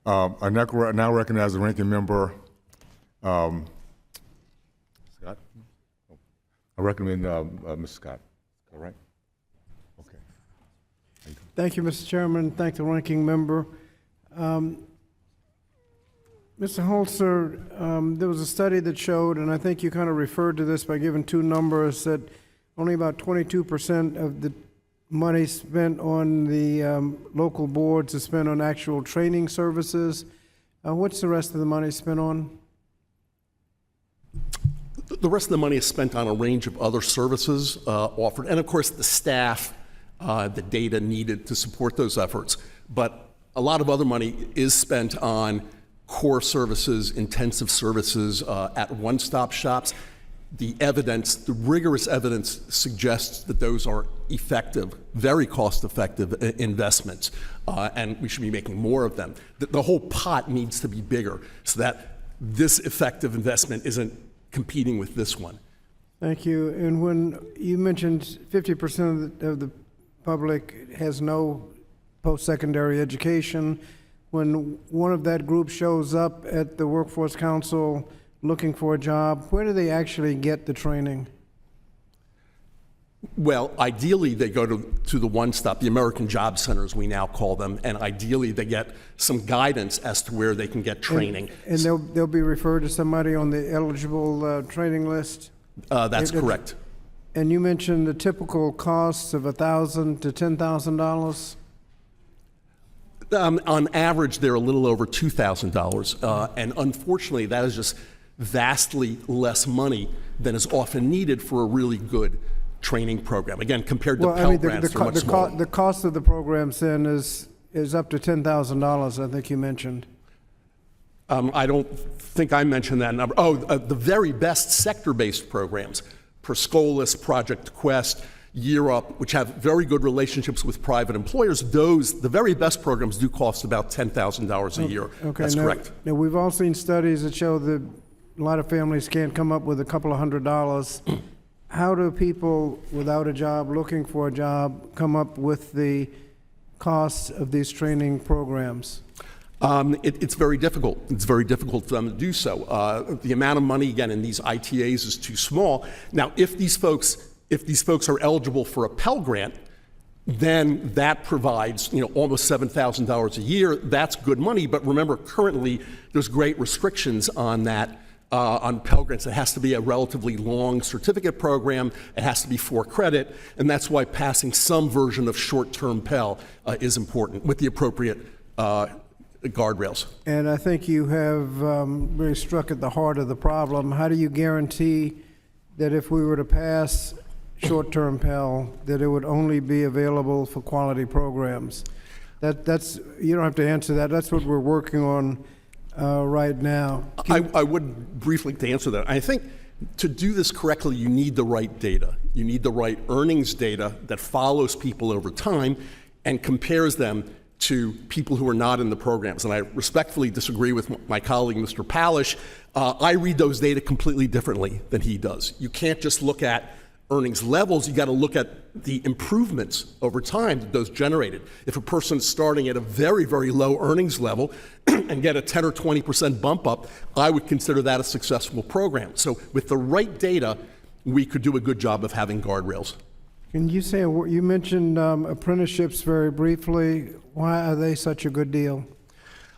I now recognize the ranking member, Scott. I recommend Ms. Scott. All right? Okay. Thank you, Mr. Chairman. Thank the ranking member. Mr. Holzer, there was a study that showed, and I think you kind of referred to this by giving two numbers, that only about 22% of the money spent on the local boards is spent on actual training services. What's the rest of the money spent on? The rest of the money is spent on a range of other services offered, and of course the staff, the data needed to support those efforts. But a lot of other money is spent on core services, intensive services at one-stop shops. The evidence, the rigorous evidence suggests that those are effective, very cost-effective investments, and we should be making more of them. The whole pot needs to be bigger so that this effective investment isn't competing with this one. Thank you. And when you mentioned 50% of the public has no post-secondary education, when one of that group shows up at the Workforce Council looking for a job, where do they actually get the training? Well, ideally they go to the one-stop, the American Job Centers we now call them, and ideally they get some guidance as to where they can get training. And they'll be referred to somebody on the eligible training list? That's correct. And you mentioned the typical costs of $1,000 to $10,000? On average, they're a little over $2,000, and unfortunately that is just vastly less money than is often needed for a really good training program. Again, compared to Pell Grants, they're much smaller. The cost of the programs then is up to $10,000, I think you mentioned. I don't think I mentioned that number. Oh, the very best sector-based programs, Perscolis, Project Quest, Year Up, which have very good relationships with private employers, the very best programs do cost about $10,000 a year. Okay, that's correct. Now, we've all seen studies that show that a lot of families can't come up with a couple of $100s. How do people without a job, looking for a job, come up with the costs of these training programs? It's very difficult. It's very difficult for them to do so. The amount of money, again, in these ITAs is too small. Now, if these folks are eligible for a Pell Grant, then that provides almost $7,000 a year. That's good money, but remember, currently there's great restrictions on that. On Pell Grants, it has to be a relatively long certificate program. It has to be 4 credit, and that's why passing some version of short-term Pell is important with the appropriate guardrails. And I think you have really struck at the heart of the problem. How do you guarantee that if we were to pass short-term Pell, that it would only be available for quality programs? That's you don't have to answer that. That's what we're working on right now. I would briefly to answer that. I think to do this correctly, you need the right data. You need the right earnings data that follows people over time and compares them to people who are not in the programs. And I respectfully disagree with my colleague, Mr. Palish. I read those data completely differently than he does. You can't just look at earnings levels, you got to look at the improvements over time that those generated. If a person's starting at a very, very low earnings level and get a 10 or 20% bump up, I would consider that a successful program. So with the right data, we could do a good job of having guardrails. Can you say, you mentioned apprenticeships very briefly. Why are they such a good deal?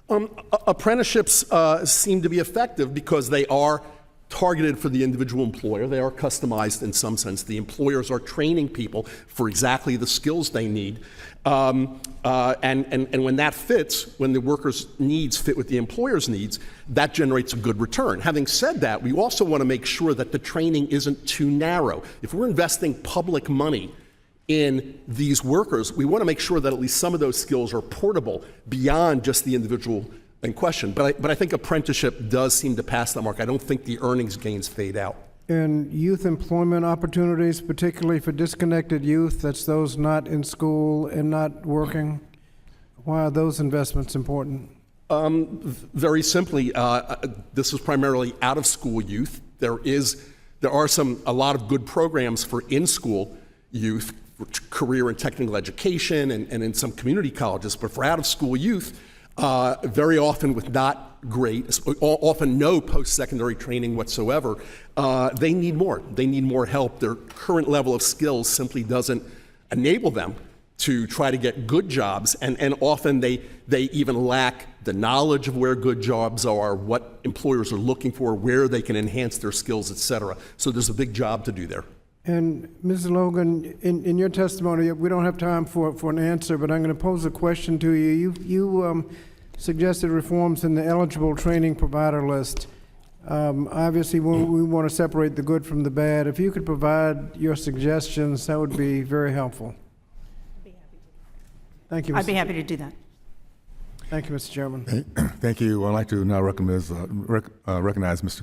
Apprenticeships seem to be effective because they are targeted for the individual employer. They are customized in some sense. The employers are training people for exactly the skills they need. And when that fits, when the worker's needs fit with the employer's needs, that generates a good return. Having said that, we also want to make sure that the training isn't too narrow. If we're investing public money in these workers, we want to make sure that at least some of those skills are portable beyond just the individual in question. But I think apprenticeship does seem to pass that mark. I don't think the earnings gains fade out. And youth employment opportunities, particularly for disconnected youth, that's those not in school and not working, why are those investments important? Very simply, this is primarily out-of-school youth. There are a lot of good programs for in-school youth, for career and technical education, and in some community colleges. But for out-of-school youth, very often with not great, often no post-secondary training whatsoever, they need more. They need more help. Their current level of skills simply doesn't enable them to try to get good jobs, and often they even lack the knowledge of where good jobs are, what employers are looking for, where they can enhance their skills, et cetera. So there's a big job to do there. And Ms. Logan, in your testimony, we don't have time for an answer, but I'm going to pose a question to you. You suggested reforms in the eligible training provider list. Obviously, we want to separate the good from the bad. If you could provide your suggestions, that would be very helpful. Thank you, I'd be Mr. happy to do that. Thank you, Mr. Chairman. Thank you. I'd like to now recognize Mr.